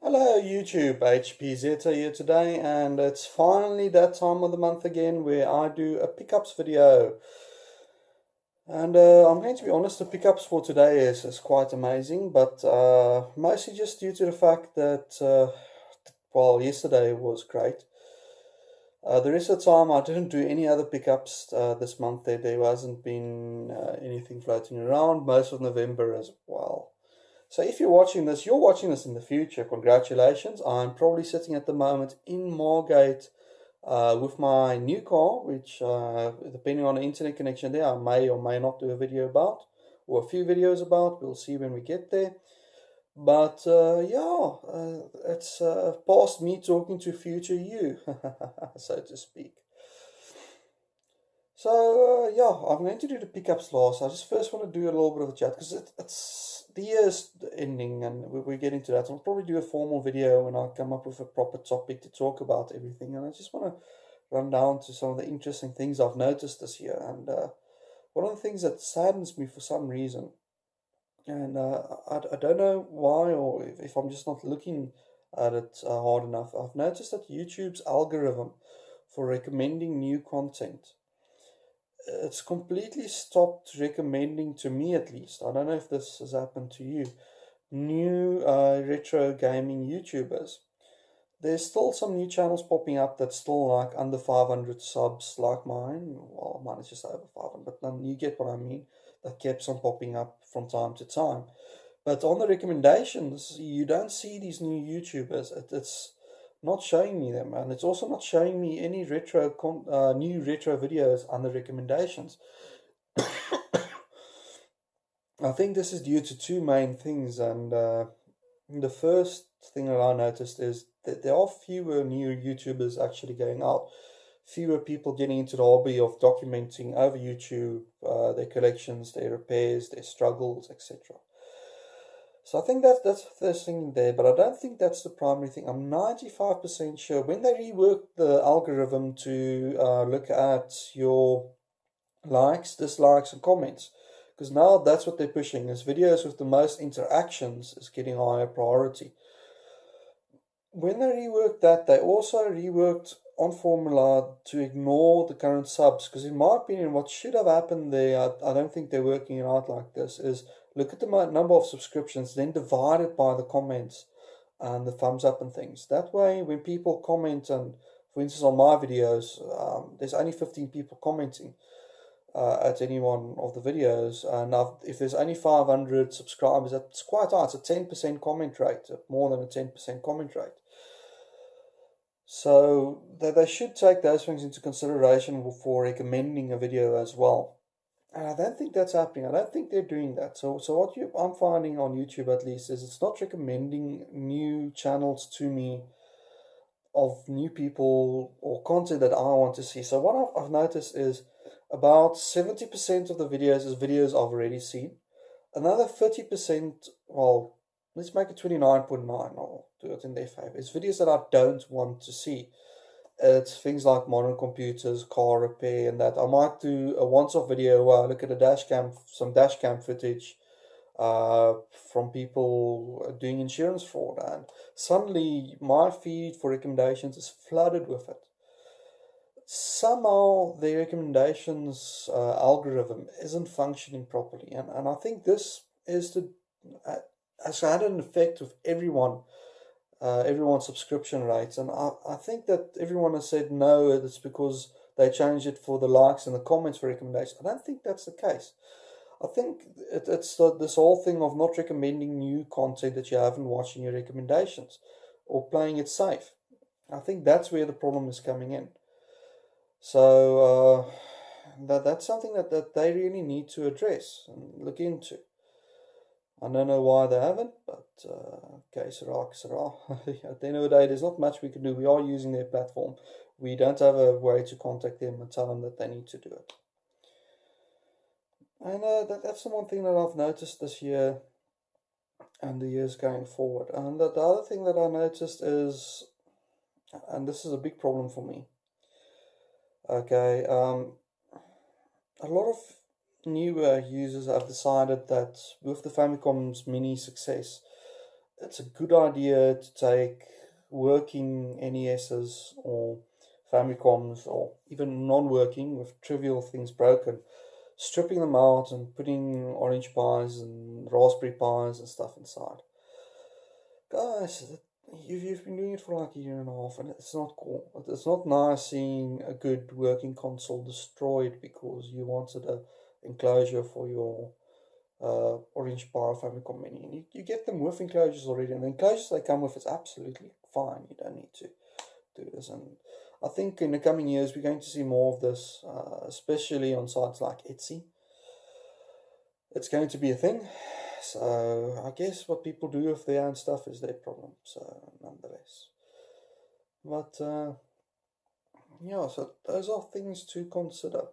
Hello YouTube, HP Zeta here today, and it's finally that time of the month again where I do a pickups video. And I'm going to be honest, the pickups for today is quite amazing, but mostly just due to the fact that, well, yesterday was great. The rest of the time I didn't do any other pickups this month. There hasn't been anything floating around, most of November as well. So if you're watching this in the future, congratulations. I'm probably sitting at the moment in Margate with my new car, which depending on the internet connection there, I may or may not do a video about, or a few videos about. We'll see when we get there. But it's past me talking to future you, so to speak. So I'm going to do the pickups last. I just first want to do a little bit of a chat because it's the year's ending and we're getting to that. I'll probably do a formal video when I come up with a proper topic to talk about everything. And I just want to run down to some of the interesting things I've noticed this year. And one of the things that saddens me for some reason, and I don't know why or if I'm just not looking at it hard enough. I've noticed that YouTube's algorithm for recommending new content, it's completely stopped recommending, to me at least, I don't know if this has happened to you, new retro gaming YouTubers. There's still some new channels popping up that's still like under 500 subs like mine. Well, mine is just over 500, but then you get what I mean. That keeps on popping up from time to time. But on the recommendations, you don't see these new YouTubers. It's not showing me them, and it's also not showing me any new retro videos under recommendations. I think this is due to two main things, and the first thing that I noticed is that there are fewer new YouTubers actually going out, fewer people getting into the hobby of documenting over YouTube their collections, their repairs, their struggles, etc. So I think that's the first thing there, but I don't think that's the primary thing. I'm 95% sure when they reworked the algorithm to look at your likes, dislikes, and comments, because now that's what they're pushing, is videos with the most interactions is getting higher priority. When they reworked that, they also reworked on formula to ignore the current subs, because in my opinion what should have happened there, I don't think they're working it out like this, is look at the number of subscriptions, then divide it by the comments and the thumbs up and things. That way, when people comment, and for instance on my videos, there's only 15 people commenting at any one of the videos. And if there's only 500 subscribers, that's quite high. It's a 10% comment rate, more than a 10% comment rate. So they should take those things into consideration for recommending a video as well. And I don't think that's happening. I don't think they're doing that. So what I'm finding on YouTube at least is it's not recommending new channels to me of new people or content that I want to see. So what I've noticed is about 70% of the videos is videos I've already seen. Another 30%, well, let's make it 29.9, I'll do it in their favor. It's videos that I don't want to see. It's things like modern computers, car repair, and that. I might do a once-off video where I look at some dash cam footage from people doing insurance fraud, and suddenly my feed for recommendations is flooded with it. Somehow the recommendations algorithm isn't functioning properly, and I think this has had an effect with everyone's subscription rates, and I think that everyone has said no, it's because they changed it for the likes and the comments for recommendations. I don't think that's the case. I think it's this whole thing of not recommending new content that you haven't watched in your recommendations or playing it safe. I think that's where the problem is coming in. So that's something that they really need to address and look into. I don't know why they haven't, but okay, Sarah. At the end of the day, there's not much we can do. We are using their platform. We don't have a way to contact them and tell them that they need to do it. And that's the one thing that I've noticed this year and the years going forward. And the other thing that I noticed is, and this is a big problem for me, okay, a lot of newer users have decided that with the Famicom's mini success, it's a good idea to take working NESs or Famicoms or even non-working with trivial things broken, stripping them out and putting Orange Pis and Raspberry Pis and stuff inside. Guys, you've been doing it for like a year and a half, and it's not cool. It's not nice seeing a good working console destroyed because you wanted a enclosure for your Orange Pi Famicom Mini. And you get them with enclosures already, and the enclosures they come with is absolutely fine. You don't need to do this. And I think in the coming years we're going to see more of this, especially on sites like Etsy. It's going to be a thing. So I guess what people do with their own stuff is their problem. So nonetheless, but yeah. So those are things to consider.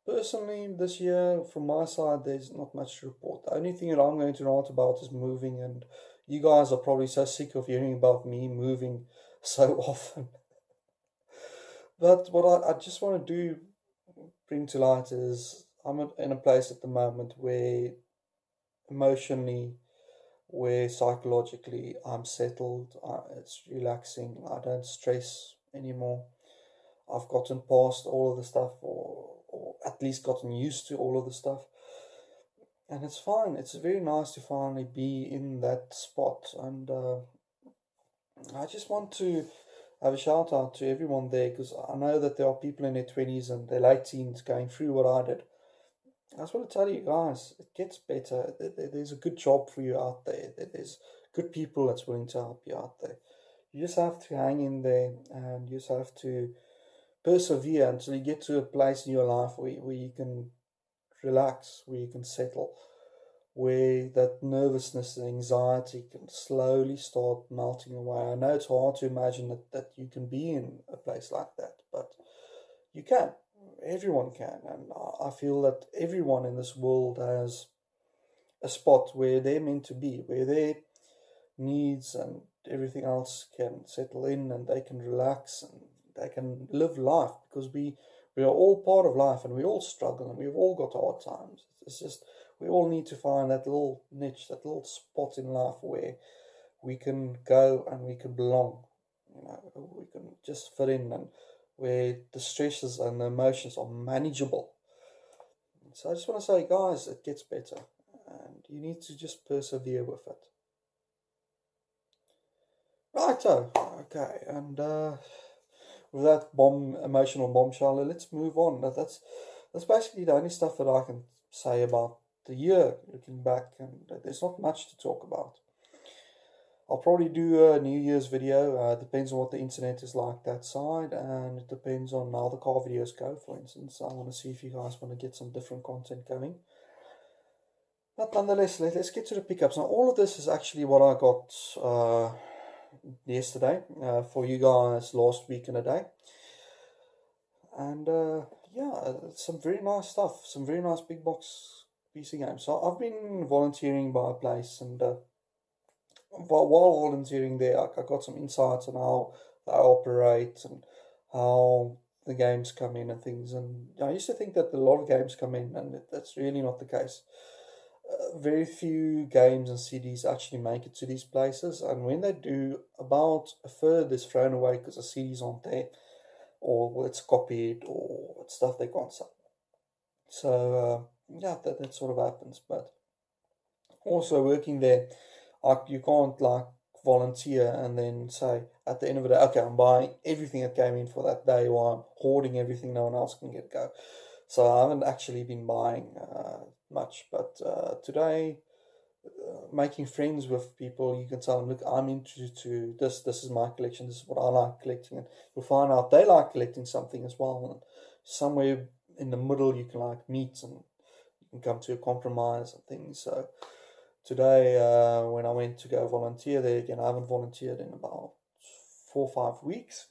Personally, this year, from my side, there's not much to report. The only thing that I'm going to write about is moving, and you guys are probably so sick of hearing about me moving so often. But what I just want to do, bring to light, is I'm in a place at the moment where emotionally, where psychologically I'm settled, it's relaxing, I don't stress anymore. I've gotten past all of the stuff, or at least gotten used to all of the stuff. And it's fine. It's very nice to finally be in that spot. And I just want to have a shout out to everyone there because I know that there are people in their 20s and their late teens going through what I did. I just want to tell you guys, it gets better. There's a good job for you out there. There's good people that's willing to help you out there. You just have to hang in there and you just have to persevere until you get to a place in your life where you can relax, where you can settle, where that nervousness and anxiety can slowly start melting away. I know it's hard to imagine that you can be in a place like that, but you can. Everyone can. And I feel that everyone in this world has a spot where they're meant to be, where their needs and everything else can settle in and they can relax and they can live life because we are all part of life and we all struggle and we've all got hard times. It's just we all need to find that little niche, that little spot in life where we can go and we can belong. You know, we can just fit in and where the stresses and the emotions are manageable. So I just want to say, guys, it gets better and you need to just persevere with it. Righto, okay, and with that emotional bombshell, let's move on. That's basically the only stuff that I can say about the year looking back, and there's not much to talk about. I'll probably do a New Year's video. Depends on what the internet is like that side, and it depends on how the car videos go. For instance, I want to see if you guys want to get some different content going. But nonetheless, let's get to the pickups. Now, all of this is actually what I got yesterday for you guys last week and a day. And yeah, some very nice stuff, some very nice big box PC games. So I've been volunteering by a place, and while volunteering there, I got some insights on how they operate and how the games come in and things. And I used to think that a lot of games come in, and that's really not the case. Very few games and CDs actually make it to these places, and when they do, about a third is thrown away because the CDs aren't there, or well, it's copied, or it's stuff they can't sell. So yeah, that sort of happens. But also working there, you can't like volunteer and then say at the end of the day, okay, I'm buying everything that came in for that day, or I'm hoarding everything no one else can get go. So I haven't actually been buying much, but today, making friends with people, you can tell them, look, I'm into this. This is my collection. This is what I like collecting, and you'll find out they like collecting something as well. And somewhere in the middle, you can like meet and you can come to a compromise and things. So today, when I went to go volunteer there again, I haven't volunteered in about 4 or 5 weeks.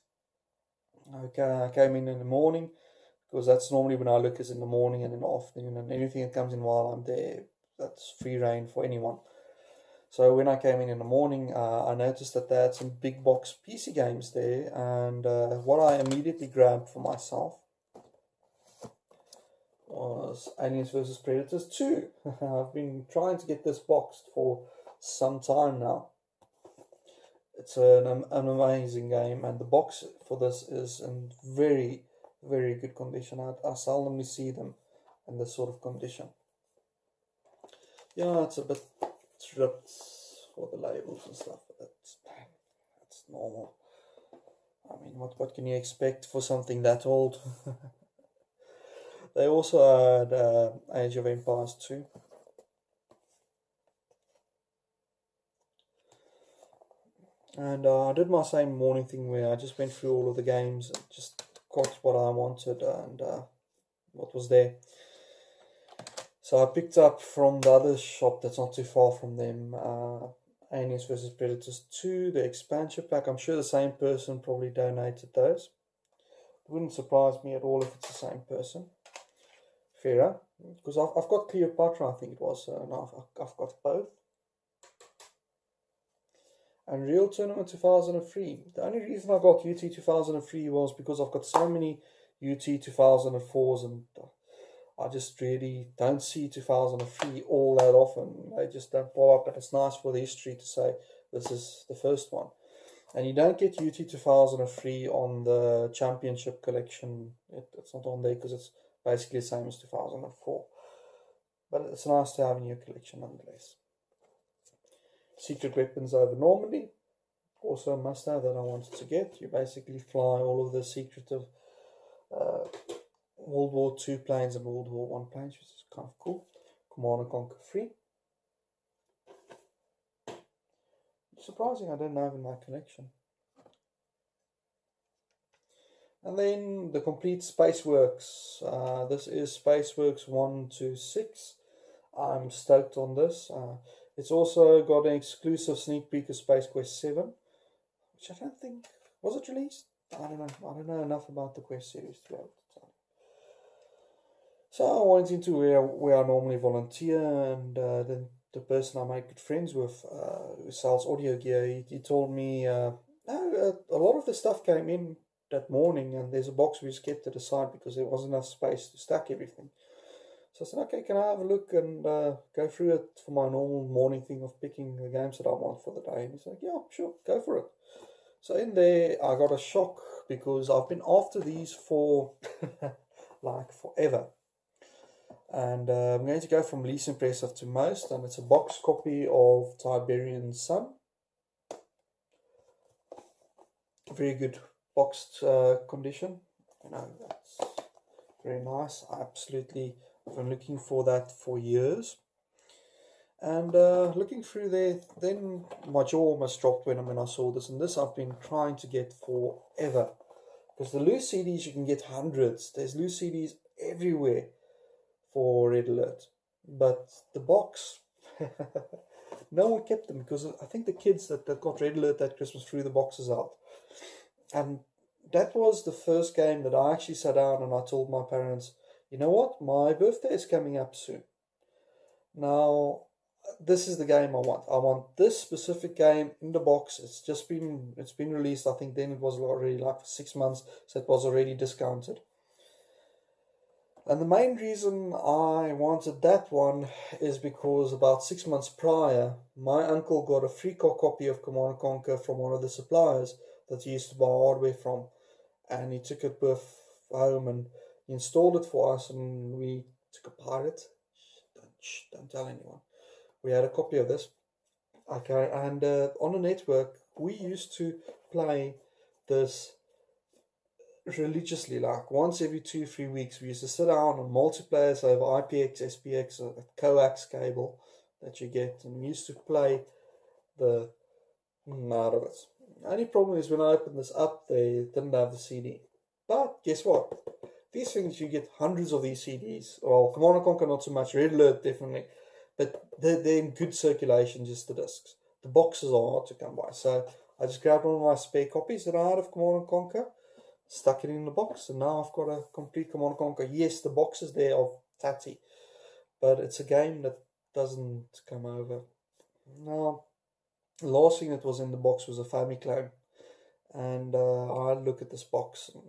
Okay, I came in the morning because that's normally when I look is in the morning and in the afternoon, and anything that comes in while I'm there, that's free reign for anyone. So when I came in the morning, I noticed that they had some big box PC games there, and what I immediately grabbed for myself was Aliens vs Predators 2. I've been trying to get this boxed for some time now. It's an amazing game, and the box for this is in very, very good condition. I seldomly see them in this sort of condition. Yeah, it's a bit ripped for the labels and stuff, but that's normal. I mean, what can you expect for something that old? They also had Age of Empires 2. And I did my same morning thing where I just went through all of the games and just got what I wanted and what was there. So I picked up from the other shop that's not too far from them, Aliens vs Predators 2, the expansion pack. I'm sure the same person probably donated those. It wouldn't surprise me at all if it's the same person. Fairer, because I've got Cleopatra, I think it was, and I've got both. And Real Tournament 2003. The only reason I got UT 2003 was because I've got so many UT 2004s and I just really don't see 2003 all that often. They just don't pop up, but it's nice for the history to say this is the first one. And you don't get UT 2003 on the Championship collection. It's not on there because it's basically the same as 2004. But it's nice to have a new collection nonetheless. Secret weapons over Normandy, also a must-have that I wanted to get. You basically fly all of the secretive World War II planes and World War I planes, which is kind of cool. Command and Conquer 3. Surprising I didn't have in my collection. And then the complete Spaceworks. This is Spaceworks 1 to 6. I'm stoked on this. It's also got an exclusive sneak peek of Space Quest 7, which I don't think, was it released? I don't know. I don't know enough about the Quest series to be able to tell. So I went into where I normally volunteer, and then the person I make good friends with, who sells audio gear, he told me, a lot of the stuff came in that morning, and there's a box we just kept to the side because there wasn't enough space to stack everything. So I said, okay, can I have a look and go through it for my normal morning thing of picking the games that I want for the day? And he's like, yeah, sure, go for it. So in there, I got a shock because I've been after these for like forever. And I'm going to go from least impressive to most, and it's a box copy of Tiberian Sun. Very good boxed condition. You know, that's very nice. I've been looking for that for years. And looking through there, then my jaw almost dropped when I saw this. And this I've been trying to get forever. Because the loose CDs, you can get hundreds. There's loose CDs everywhere for Red Alert. But the box, no one kept them. Because I think the kids that got Red Alert that Christmas threw the boxes out. And that was the first game that I actually sat down and I told my parents, you know what, my birthday is coming up soon. Now, this is the game I want. I want this specific game in the box. It's been released. I think then it was already like for 6 months, so it was already discounted. And the main reason I wanted that one is because about 6 months prior, my uncle got a free copy of Command & Conquer from one of the suppliers that he used to buy hardware from, and he took it with home and he installed it for us, and we took a pirate. Don't tell anyone. We had a copy of this. Okay, and on the network, we used to play this religiously, like once every 2-3 weeks. We used to sit down on multiplayers over IPX, SPX, or a coax cable that you get, and we used to play the out of it. The only problem is when I opened this up, they didn't have the CD. But guess what? These things, you get hundreds of these CDs. Well, Command & Conquer not so much, Red Alert definitely. But they're in good circulation, just the discs. The boxes are hard to come by. So I just grabbed one of my spare copies that I had of Command & Conquer, stuck it in the box, and now I've got a complete Command & Conquer. Yes, the box is there of tatty, but it's a game that doesn't come over. Now, the last thing that was in the box was a Famiclone, and I had a look at this box, and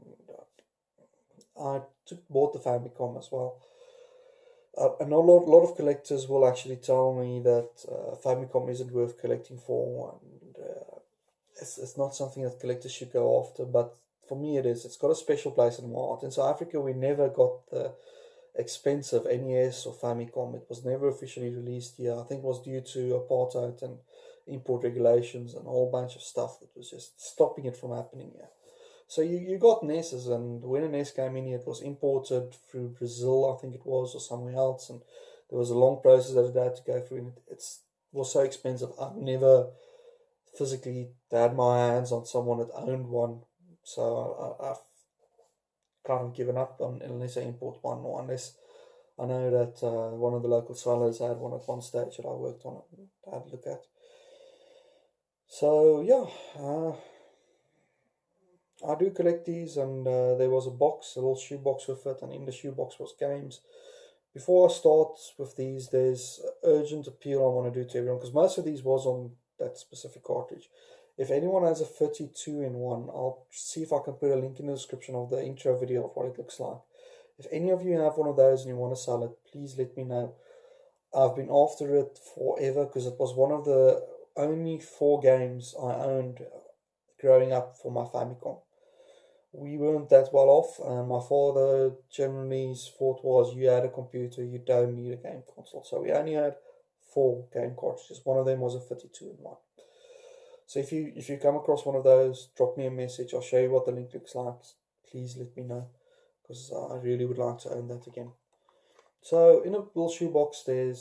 I bought the Famicom as well. And a lot of collectors will actually tell me that Famicom isn't worth collecting for, and it's not something that collectors should go after. But for me, it is. It's got a special place in my heart. In South Africa, we never got the expensive NES or Famicom. It was never officially released here. I think it was due to apartheid and import regulations and a whole bunch of stuff that was just stopping it from happening here. So you got NESs, and when a NES came in here, it was imported through Brazil, I think it was, or somewhere else, and there was a long process that it had to go through, and it was so expensive. I've never physically had my hands on someone that owned one, so I've kind of given up on unless I import one, or unless I know that one of the local sellers had one at one stage that I worked on it and had a look at. So yeah, I do collect these, and there was a box, a little shoebox with it, and in the shoebox was games. Before I start with these, there's urgent appeal I want to do to everyone, because most of these was on that specific cartridge. If anyone has a 32 in one, I'll see if I can put a link in the description of the intro video of what it looks like. If any of you have one of those and you want to sell it, please let me know. I've been after it forever because it was one of the only 4 games I owned growing up for my Famicom. We weren't that well off, and my father generally's thought was, you had a computer, you don't need a game console. So we only had 4 game cartridges. One of them was a 32 in one. So if you come across one of those, drop me a message. I'll show you what the link looks like. Please let me know, because I really would like to own that again. So in a little shoebox, there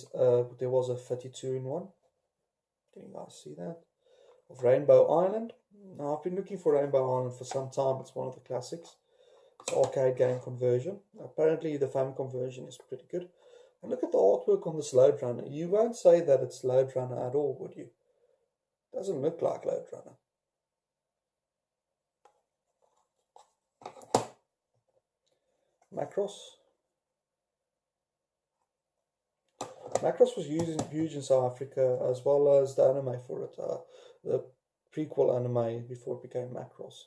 was a 32 in one. Can you guys see that? Of Rainbow Island. Now, I've been looking for Rainbow Island for some time. It's one of the classics. It's arcade game conversion. Apparently the Famicom version is pretty good. And look at the artwork on this Lode Runner. You won't say that it's Lode Runner at all, would you? Doesn't look like Lode Runner. Macross. Macross was huge in South Africa, as well as the anime for it. The prequel anime before it became Macross.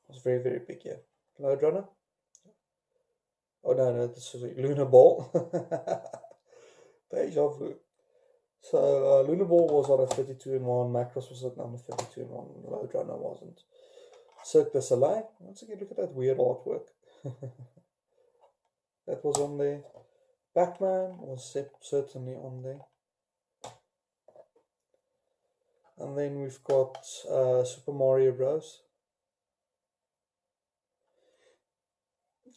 It was very, very big, yeah. Lode Runner. Oh no, this is Lunar Ball. Deja vu. So Lunar Ball was on a 32 in one, Macross was on a 32 in one, Lode Runner wasn't. Cirque du Soleil. Once again, look at that weird artwork. That was on there. Pac-Man was certainly on there. And then we've got Super Mario Bros.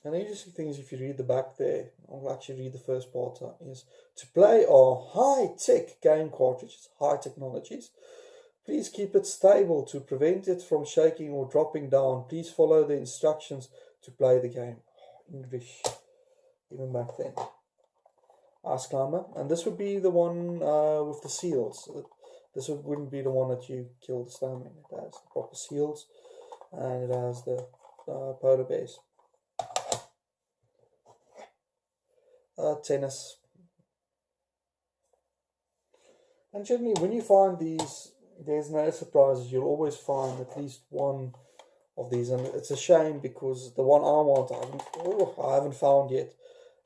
And the interesting thing is, if you read the back there, I'll actually read the first part, is to play our high-tech game cartridges, high technologies. Please keep it stable to prevent it from shaking or dropping down. Please follow the instructions to play the game. English, even back then. Ice Climber. And this would be the one with the seals. This wouldn't be the one that you kill the snowman. It has the proper seals, and it has the polar bears. Tennis. And generally, when you find these, there's no surprises. You'll always find at least one of these, and it's a shame because the one I want, I haven't found yet,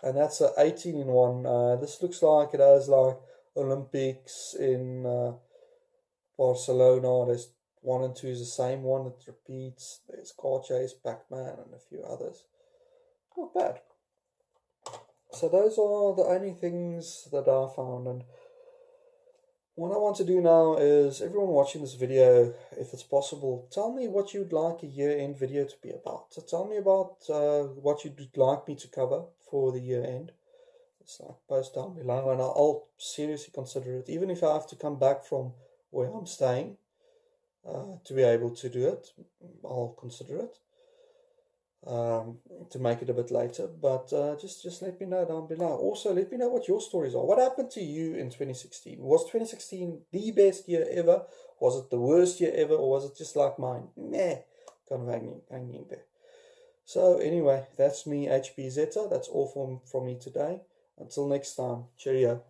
and that's a 18 in one. This looks like it has like Olympics in Barcelona. There's 1 and 2 is the same one that repeats. There's Car Chase, Pac-Man, and a few others. Not bad. So those are the only things that I found, and what I want to do now is, everyone watching this video, if it's possible, tell me what you'd like a year-end video to be about. So tell me about what you'd like me to cover for the year-end. It's like, post down below, and I'll seriously consider it, even if I have to come back from where I'm staying to be able to do it. I'll consider it. To make it a bit later, but just let me know down below. Also, let me know what your stories are. What happened to you in 2016? Was 2016 the best year ever? Was it the worst year ever? Or was it just like mine? Meh, kind of hanging there. So anyway, that's me, HB Zeta. That's all from me today. Until next time, cheerio.